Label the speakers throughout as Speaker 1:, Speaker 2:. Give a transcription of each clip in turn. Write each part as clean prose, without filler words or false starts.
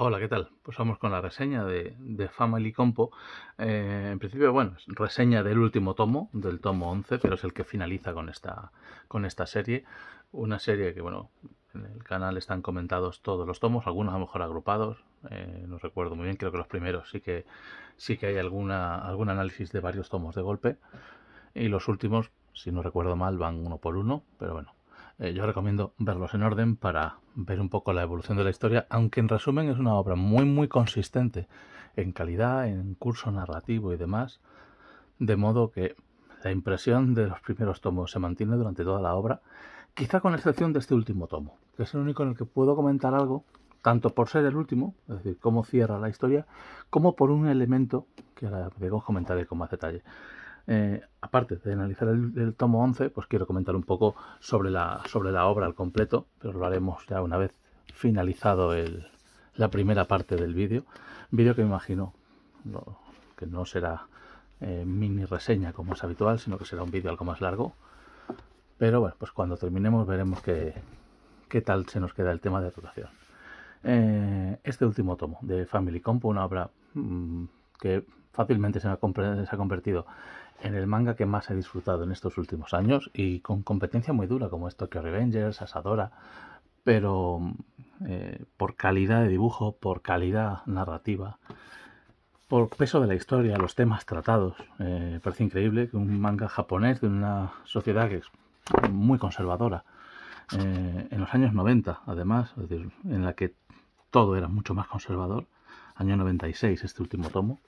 Speaker 1: Hola, ¿qué tal? Pues vamos con la reseña de Family Compo. En principio, bueno, es reseña del último tomo, del tomo 11, pero es el que finaliza con esta serie. Una serie que, bueno, en el canal están comentados todos los tomos, algunos a lo mejor agrupados, no recuerdo muy bien, creo que los primeros sí que hay algún análisis de varios tomos de golpe, y los últimos, si no recuerdo mal, van uno por uno, pero bueno, yo recomiendo verlos en orden para ver un poco la evolución de la historia, aunque en resumen es una obra muy consistente en calidad, en curso narrativo y demás, de modo que la impresión de los primeros tomos se mantiene durante toda la obra, quizá con excepción de este último tomo, que es el único en el que puedo comentar algo, tanto por ser el último, es decir, cómo cierra la historia, como por un elemento que ahora luego comentaré con más detalle. Aparte de analizar el tomo 11, pues quiero comentar un poco sobre la obra al completo, pero lo haremos ya una vez finalizado la primera parte del vídeo que me imagino que no será mini reseña como es habitual, sino que será un vídeo algo más largo. Pero bueno, pues cuando terminemos veremos qué tal se nos queda el tema de rotación. Este último tomo de Family Compo, una obra que fácilmente se ha convertido en el manga que más he disfrutado en estos últimos años, y con competencia muy dura como es Tokyo Revengers, Asadora, pero por calidad de dibujo, por calidad narrativa, por peso de la historia, los temas tratados, parece increíble que un manga japonés de una sociedad que es muy conservadora, en los años 90 además, es decir, en la que todo era mucho más conservador, año 96 este último tomo,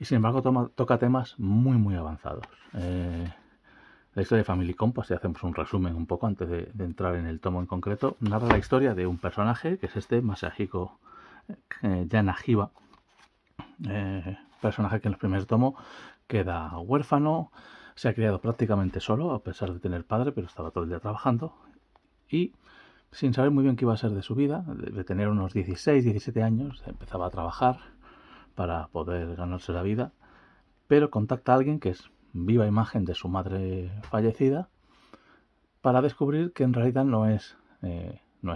Speaker 1: y sin embargo toca temas muy avanzados. La historia de Family Compo, si hacemos un resumen un poco antes de entrar en el tomo en concreto, narra la historia de un personaje que es Masahiko Yanagiba, personaje que en el primer tomo queda huérfano, se ha criado prácticamente solo a pesar de tener padre, pero estaba todo el día trabajando, y sin saber muy bien qué iba a ser de su vida, de tener unos 16, 17 años, empezaba a trabajar para poder ganarse la vida, pero contacta a alguien que es viva imagen de su madre fallecida, para descubrir que en realidad no es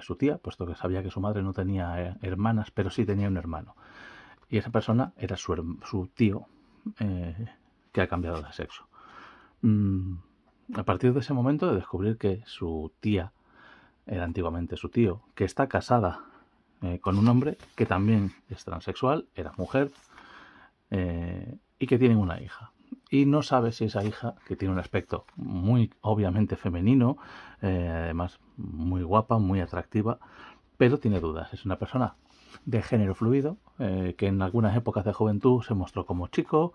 Speaker 1: su tía, puesto que sabía que su madre no tenía hermanas, pero sí tenía un hermano. Y esa persona era su tío, que ha cambiado de sexo. A partir de ese momento, de descubrir que su tía era antiguamente su tío, que está casada con un hombre que también es transexual, era mujer, y que tienen una hija. Y no sabe si esa hija, que tiene un aspecto muy obviamente femenino, además muy guapa, muy atractiva, pero tiene dudas. Es una persona de género fluido, que en algunas épocas de juventud se mostró como chico,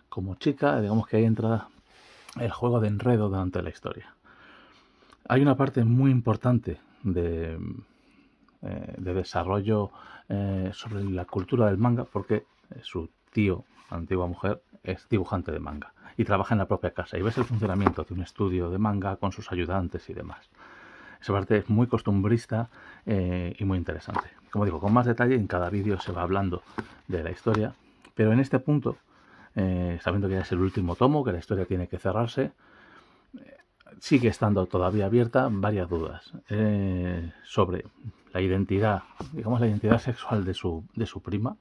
Speaker 1: como chica, digamos que ahí entra el juego de enredo durante la historia. Hay una parte muy importante de desarrollo sobre la cultura del manga, porque su tío, antigua mujer, es dibujante de manga y trabaja en la propia casa, y ves el funcionamiento de un estudio de manga con sus ayudantes y demás. Esa parte es muy costumbrista y muy interesante. Como digo, con más detalle en cada vídeo se va hablando de la historia, pero en este punto, sabiendo que ya es el último tomo, que la historia tiene que cerrarse, sigue estando todavía abierta varias dudas sobre la identidad, digamos la identidad sexual de su prima.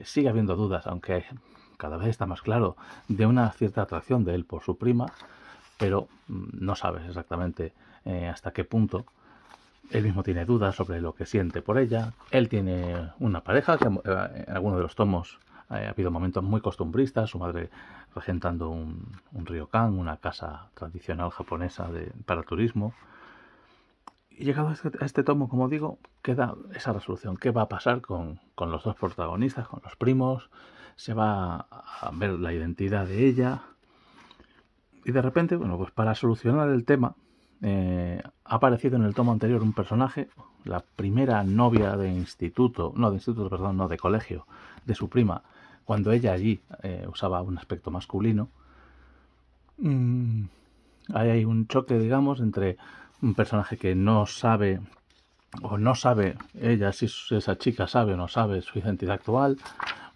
Speaker 1: Sigue habiendo dudas, aunque cada vez está más claro, de una cierta atracción de él por su prima, pero no sabes exactamente hasta qué punto. Él mismo tiene dudas sobre lo que siente por ella. Él tiene una pareja que en algunos de los tomos ha habido momentos muy costumbristas, su madre regentando un ryokan, una casa tradicional japonesa para turismo. Y llegado a este tomo, como digo, queda esa resolución. ¿Qué va a pasar con los dos protagonistas, con los primos? Se va a ver la identidad de ella. Y de repente, bueno, pues para solucionar el tema, ha aparecido en el tomo anterior un personaje, la primera novia de colegio, de su prima, cuando ella allí usaba un aspecto masculino. Ahí hay un choque, digamos, entre un personaje que no sabe, o no sabe ella si esa chica sabe o no sabe su identidad actual.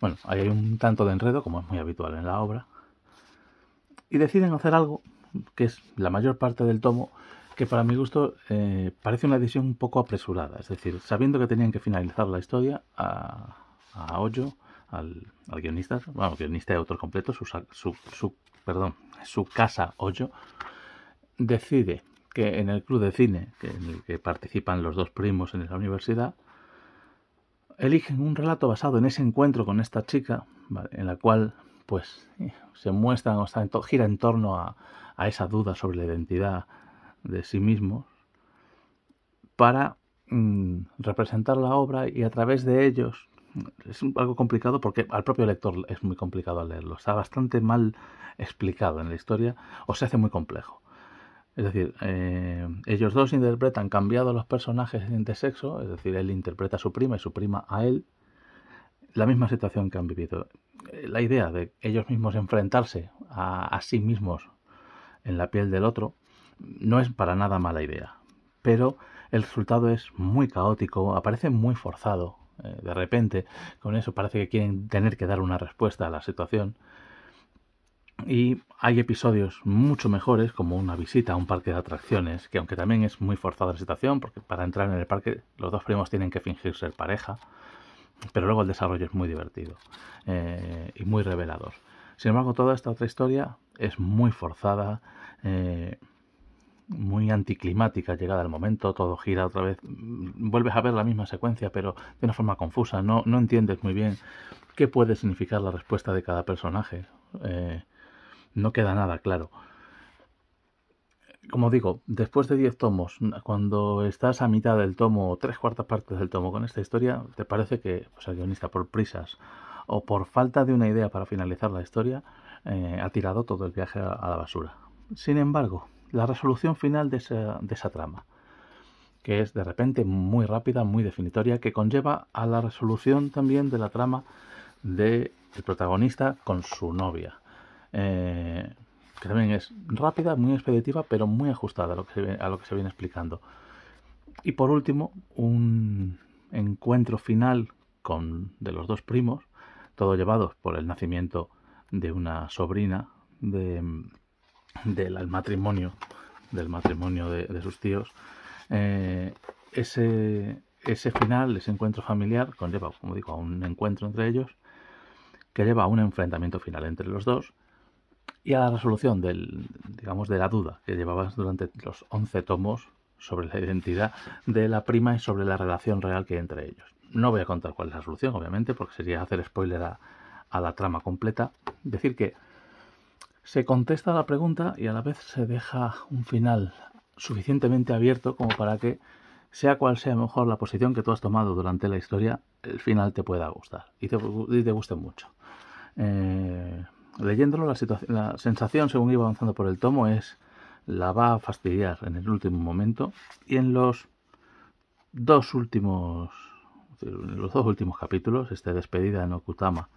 Speaker 1: Bueno, ahí hay un tanto de enredo, como es muy habitual en la obra. Y deciden hacer algo que es la mayor parte del tomo, que para mi gusto parece una decisión un poco apresurada. Es decir, sabiendo que tenían que finalizar la historia, a Hoyo, al guionista, bueno, guionista y autor completo, su casa Hoyo, decide que en el club de cine en el que participan los dos primos en la universidad, eligen un relato basado en ese encuentro con esta chica, ¿vale?, en la cual pues se muestran, o sea, gira en torno a esa duda sobre la identidad de sí mismos, para representar la obra, y a través de ellos es algo complicado porque al propio lector es muy complicado leerlo, está bastante mal explicado en la historia, o se hace muy complejo. Es decir, ellos dos interpretan cambiados los personajes de sexo, es decir, él interpreta a su prima y su prima a él, la misma situación que han vivido. La idea de ellos mismos enfrentarse a sí mismos en la piel del otro no es para nada mala idea, pero el resultado es muy caótico, aparece muy forzado. De repente, con eso parece que quieren tener que dar una respuesta a la situación. Y hay episodios mucho mejores, como una visita a un parque de atracciones, que aunque también es muy forzada la situación, porque para entrar en el parque los dos primos tienen que fingir ser pareja, pero luego el desarrollo es muy divertido y muy revelador. Sin embargo, toda esta otra historia es muy forzada, muy anticlimática llegada el momento, todo gira otra vez, vuelves a ver la misma secuencia, pero de una forma confusa, no entiendes muy bien qué puede significar la respuesta de cada personaje. No queda nada claro. Como digo, después de 10 tomos, cuando estás a mitad del tomo o 3/4 partes del tomo con esta historia, te parece que pues, el guionista, por prisas o por falta de una idea para finalizar la historia, ha tirado todo el viaje a la basura. Sin embargo, la resolución final de esa trama, que es de repente muy rápida, muy definitoria, que conlleva a la resolución también de la trama del protagonista con su novia, que también es rápida, muy expeditiva, pero muy ajustada a lo que se viene explicando. Y por último, un encuentro final de los dos primos, todo llevados por el nacimiento de una sobrina del matrimonio de sus tíos. Ese final, ese encuentro familiar, conlleva, como digo, a un encuentro entre ellos, que lleva a un enfrentamiento final entre los dos y a la resolución de la duda que llevabas durante los 11 tomos sobre la identidad de la prima y sobre la relación real que hay entre ellos. No voy a contar cuál es la solución, obviamente, porque sería hacer spoiler a la trama completa. Decir que se contesta la pregunta y a la vez se deja un final suficientemente abierto como para que, sea cual sea mejor la posición que tú has tomado durante la historia, el final te pueda gustar y te guste mucho. Leyéndolo, la sensación según iba avanzando por el tomo es: la va a fastidiar en el último momento, y en los dos últimos capítulos, despedida en Okutama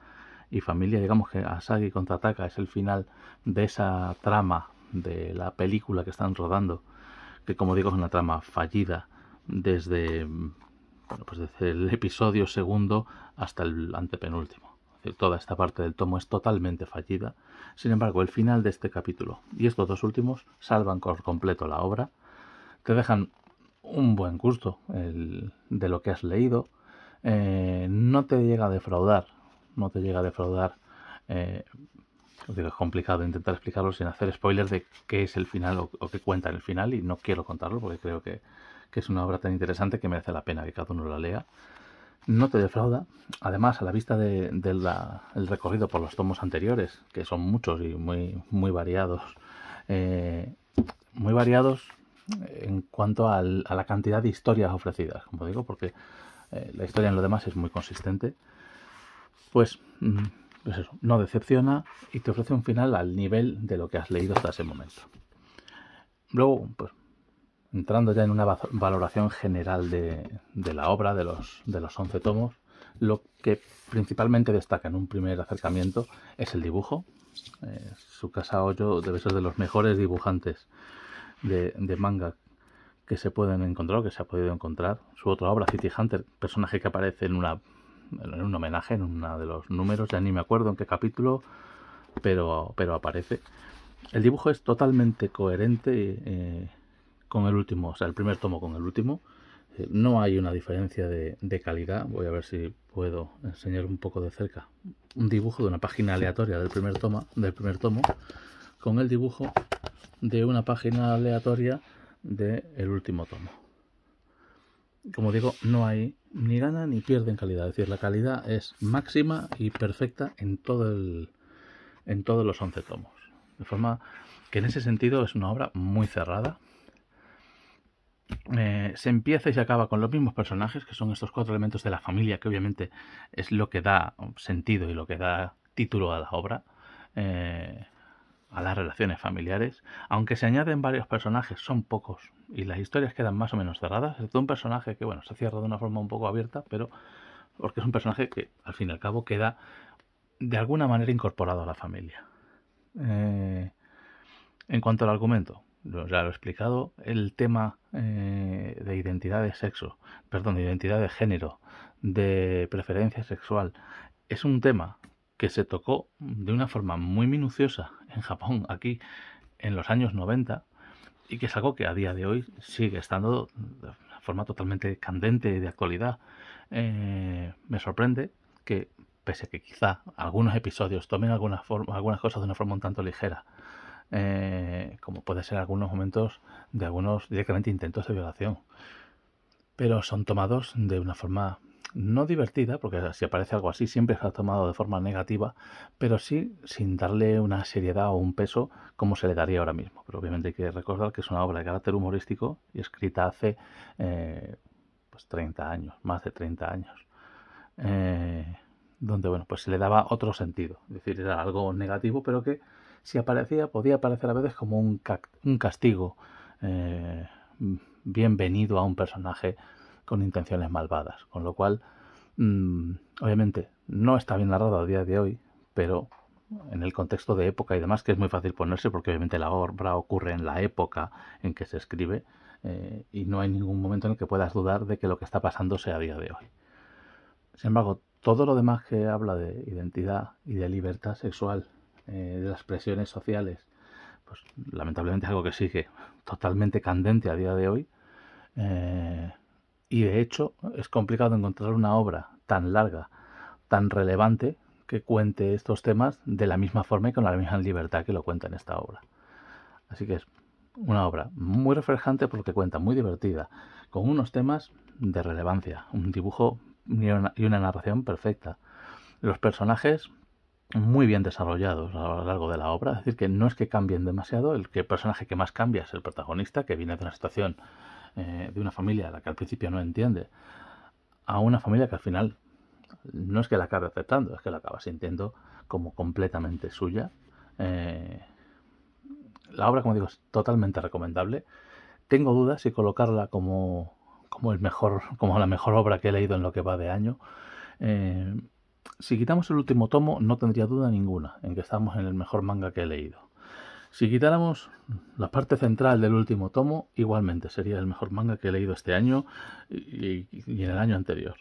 Speaker 1: y familia, digamos que Asagi contraataca, es el final de esa trama de la película que están rodando, que como digo es una trama fallida desde el episodio segundo hasta el antepenúltimo. Toda esta parte del tomo es totalmente fallida. Sin embargo, el final de este capítulo y estos dos últimos salvan por completo la obra, te dejan un buen gusto de lo que has leído, no te llega a defraudar, es complicado intentar explicarlo sin hacer spoilers de qué es el final o qué cuenta en el final, y no quiero contarlo porque creo que es una obra tan interesante que merece la pena que cada uno la lea. No te defrauda. Además, a la vista del recorrido por los tomos anteriores, que son muchos y muy variados, en cuanto a la cantidad de historias ofrecidas, como digo, porque la historia en lo demás es muy consistente, pues eso, no decepciona y te ofrece un final al nivel de lo que has leído hasta ese momento. Luego, pues, entrando ya en una valoración general de la obra, de los 11 tomos, lo que principalmente destaca en un primer acercamiento es el dibujo. Tsukasa Hoyo debe ser de los mejores dibujantes de manga que se pueden encontrar, o que se ha podido encontrar. Su otra obra, City Hunter, personaje que aparece en un homenaje, en uno de los números, ya ni me acuerdo en qué capítulo, pero aparece. El dibujo es totalmente coherente con el último, o sea, el primer tomo con el último. No hay una diferencia de calidad. Voy a ver si puedo enseñar un poco de cerca un dibujo de una página aleatoria del primer tomo con el dibujo de una página aleatoria del último tomo. Como digo, no hay ni gana ni pierde en calidad. Es decir, la calidad es máxima y perfecta en todos los 11 tomos. De forma que en ese sentido es una obra muy cerrada. Se empieza y se acaba con los mismos personajes, que son estos 4 elementos de la familia, que obviamente es lo que da sentido y lo que da título a la obra, a las relaciones familiares. Aunque se añaden varios personajes, son pocos y las historias quedan más o menos cerradas. Es un personaje que, bueno, se cierra de una forma un poco abierta, pero porque es un personaje que, al fin y al cabo, queda de alguna manera incorporado a la familia. En cuanto al argumento, ya lo he explicado, el tema de identidad de sexo, perdón, de identidad de género, de preferencia sexual, es un tema que se tocó de una forma muy minuciosa en Japón, aquí en los años 90, y que es algo que a día de hoy sigue estando de una forma totalmente candente y de actualidad. Me sorprende que, pese a que quizá algunos episodios tomen algunas cosas de una forma un tanto ligera, como puede ser algunos momentos de algunos directamente intentos de violación, pero son tomados de una forma no divertida, porque si aparece algo así siempre se ha tomado de forma negativa, pero sí sin darle una seriedad o un peso como se le daría ahora mismo. Pero obviamente hay que recordar que es una obra de carácter humorístico y escrita hace pues 30 años, más de 30 años, donde bueno, pues se le daba otro sentido, es decir, era algo negativo, pero que si aparecía, podía aparecer a veces como un castigo bienvenido a un personaje con intenciones malvadas, con lo cual obviamente no está bien narrado a día de hoy, pero en el contexto de época y demás, que es muy fácil ponerse porque obviamente la obra ocurre en la época en que se escribe, y no hay ningún momento en el que puedas dudar de que lo que está pasando sea a día de hoy. Sin embargo, todo lo demás que habla de identidad y de libertad sexual, de las presiones sociales, pues lamentablemente es algo que sigue totalmente candente a día de hoy, y de hecho es complicado encontrar una obra tan larga, tan relevante, que cuente estos temas de la misma forma y con la misma libertad que lo cuenta en esta obra. Así que es una obra muy refrescante porque cuenta, muy divertida, con unos temas de relevancia, un dibujo y una narración perfecta. Los personajes muy bien desarrollados a lo largo de la obra, es decir, que no es que cambien demasiado, el personaje que más cambia es el protagonista, que viene de una situación de una familia a la que al principio no entiende, a una familia que al final no es que la acabe aceptando, es que la acaba sintiendo como completamente suya. La obra, como digo, es totalmente recomendable. Tengo dudas si colocarla como la mejor obra que he leído en lo que va de año. Si quitamos el último tomo, no tendría duda ninguna en que estamos en el mejor manga que he leído. Si quitáramos la parte central del último tomo, igualmente sería el mejor manga que he leído este año y en el año anterior.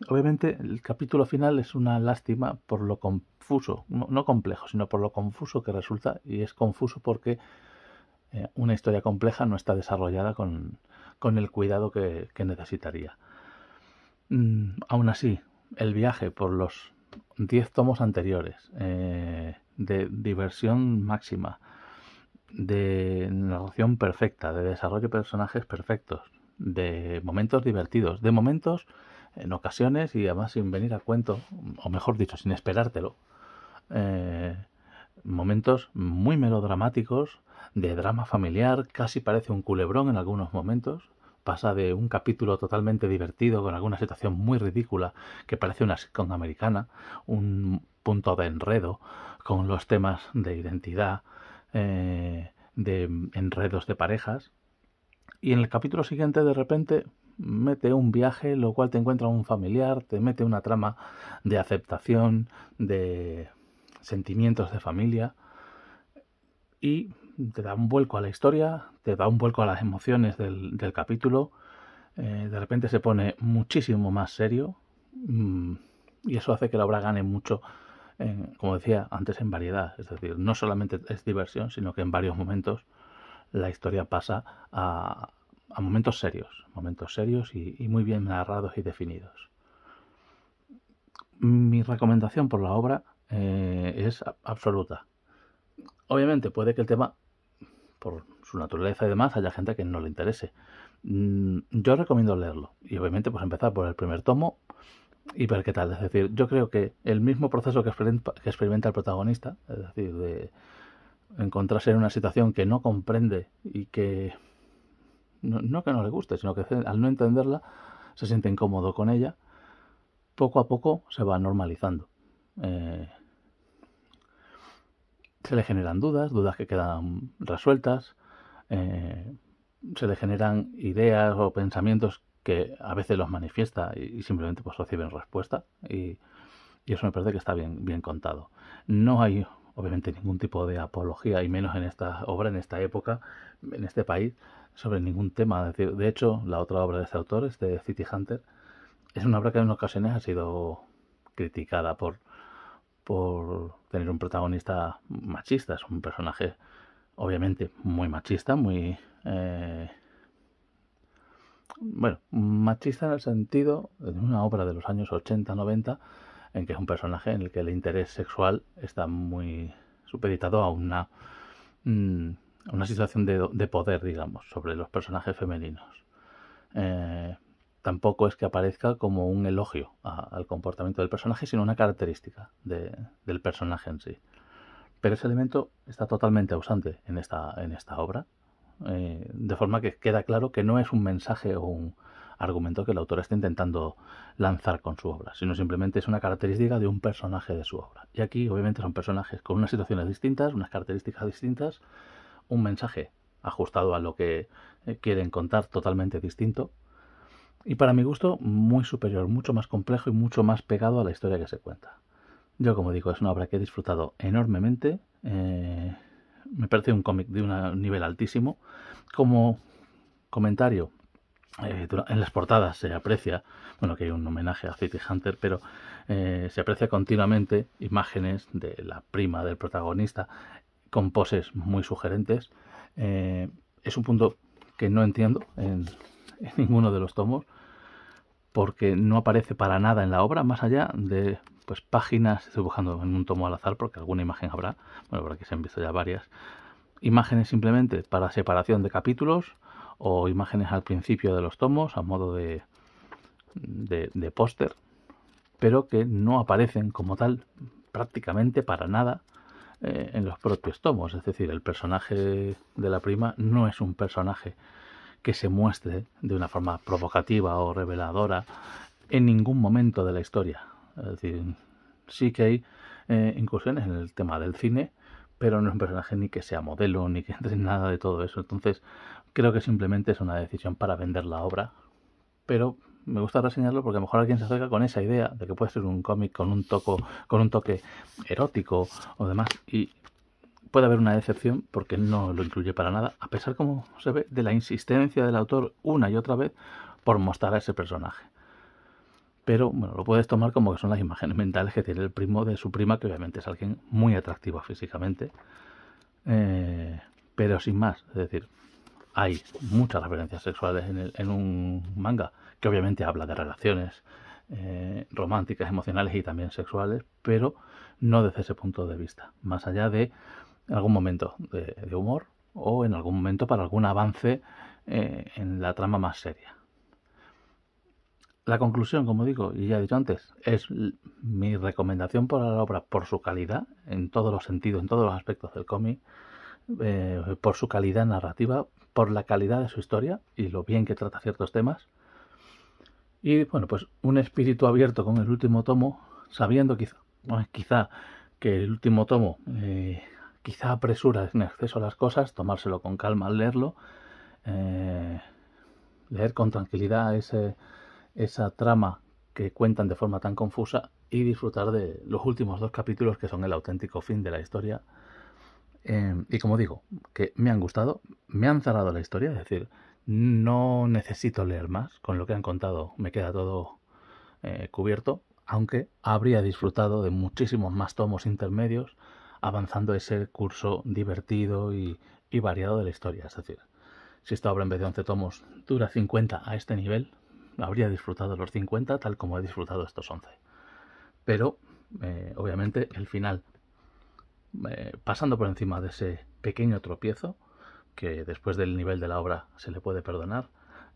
Speaker 1: Obviamente el capítulo final es una lástima por lo confuso, no complejo, sino por lo confuso que resulta, y es confuso porque una historia compleja no está desarrollada con el cuidado que necesitaría. Aún así, el viaje por los 10 tomos anteriores, de diversión máxima, de narración perfecta, de desarrollo de personajes perfectos, de momentos divertidos, de momentos en ocasiones y además sin venir a cuento, o mejor dicho, sin esperártelo, momentos muy melodramáticos, de drama familiar, casi parece un culebrón en algunos momentos. Pasa de un capítulo totalmente divertido con alguna situación muy ridícula que parece una sitcom americana, un punto de enredo con los temas de identidad, de enredos de parejas, y en el capítulo siguiente de repente mete un viaje, lo cual te encuentra un familiar, te mete una trama de aceptación, de sentimientos de familia, y te da un vuelco a la historia, te da un vuelco a las emociones del capítulo. De repente se pone muchísimo más serio, y eso hace que la obra gane mucho, como decía antes, en variedad. Es decir, no solamente es diversión, sino que en varios momentos la historia pasa a momentos serios y muy bien narrados y definidos. Mi recomendación por la obra es absoluta. Obviamente puede que el tema, por su naturaleza y demás, haya gente que no le interese. Yo recomiendo leerlo y obviamente pues empezar por el primer tomo y ver qué tal. Es decir, yo creo que el mismo proceso que experimenta el protagonista, es decir, de encontrarse en una situación que no comprende y que no que no le guste, sino que al no entenderla se siente incómodo con ella, poco a poco se va normalizando. Se le generan dudas que quedan resueltas, se le generan ideas o pensamientos que a veces los manifiesta y simplemente pues reciben respuesta y eso me parece que está bien contado. No hay obviamente ningún tipo de apología y menos en esta obra, en esta época, en este país, sobre ningún tema. De hecho, la otra obra de este autor, este City Hunter, es una obra que en ocasiones ha sido criticada por tener un protagonista machista. Es un personaje obviamente muy machista, muy machista en el sentido de una obra de los años 80-90 en que es un personaje en el que el interés sexual está muy supeditado a una situación de poder, digamos, sobre los personajes femeninos. Tampoco es que aparezca como un elogio al comportamiento del personaje, sino una característica del personaje en sí. Pero ese elemento está totalmente ausente en esta obra, de forma que queda claro que no es un mensaje o un argumento que el autor está intentando lanzar con su obra, sino simplemente es una característica de un personaje de su obra. Y aquí obviamente son personajes con unas situaciones distintas, unas características distintas, un mensaje ajustado a lo que quieren contar totalmente distinto, y para mi gusto muy superior, mucho más complejo y mucho más pegado a la historia que se cuenta. Yo, como digo, es una obra que he disfrutado enormemente. Me parece un cómic de un nivel altísimo. Como comentario, en las portadas se aprecia, bueno, que hay un homenaje a City Hunter, pero se aprecia continuamente imágenes de la prima del protagonista con poses muy sugerentes. Es un punto que no entiendo en ninguno de los tomos, porque no aparece para nada en la obra, más allá de pues páginas, estoy buscando en un tomo al azar porque alguna imagen habrá, bueno, por aquí se han visto ya varias, imágenes simplemente para separación de capítulos o imágenes al principio de los tomos a modo de póster, pero que no aparecen como tal prácticamente para nada en los propios tomos. Es decir, el personaje de la prima no es un personaje que se muestre de una forma provocativa o reveladora en ningún momento de la historia. Es decir, sí que hay incursiones en el tema del cine, pero no es un personaje ni que sea modelo, ni que entre en nada de todo eso. Entonces, creo que simplemente es una decisión para vender la obra, pero me gusta reseñarlo porque a lo mejor alguien se acerca con esa idea de que puede ser un cómic con un toque erótico o demás, y puede haber una decepción porque no lo incluye para nada, a pesar, como se ve, de la insistencia del autor una y otra vez por mostrar a ese personaje. Pero bueno, lo puedes tomar como que son las imágenes mentales que tiene el primo de su prima, que obviamente es alguien muy atractivo físicamente, pero sin más. Es decir, hay muchas referencias sexuales en un manga que obviamente habla de relaciones románticas, emocionales y también sexuales, pero no desde ese punto de vista, más allá de algún momento de humor o en algún momento para algún avance en la trama más seria. La conclusión, como digo, y ya he dicho antes, es mi recomendación por la obra por su calidad, en todos los sentidos, en todos los aspectos del cómic, por su calidad narrativa, por la calidad de su historia y lo bien que trata ciertos temas. Y bueno, pues un espíritu abierto con el último tomo, sabiendo quizá que el último tomo quizá apresura en exceso las cosas, tomárselo con calma al leerlo, leer con tranquilidad esa trama que cuentan de forma tan confusa y disfrutar de los últimos 2 capítulos que son el auténtico fin de la historia. Y como digo, que me han gustado, me han cerrado la historia, es decir, no necesito leer más, con lo que han contado me queda todo cubierto, aunque habría disfrutado de muchísimos más tomos intermedios, avanzando ese curso divertido y y variado de la historia. Es decir, si esta obra en vez de 11 tomos dura 50 a este nivel, habría disfrutado los 50 tal como he disfrutado estos 11. Pero, obviamente, el final, pasando por encima de ese pequeño tropiezo, que después del nivel de la obra se le puede perdonar,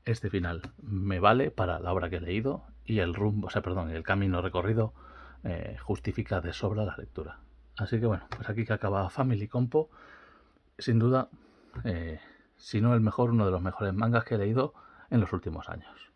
Speaker 1: este final me vale para la obra que he leído y el rumbo, el camino recorrido justifica de sobra la lectura. Así que bueno, pues aquí que acaba Family Compo, sin duda, si no el mejor, uno de los mejores mangas que he leído en los últimos años.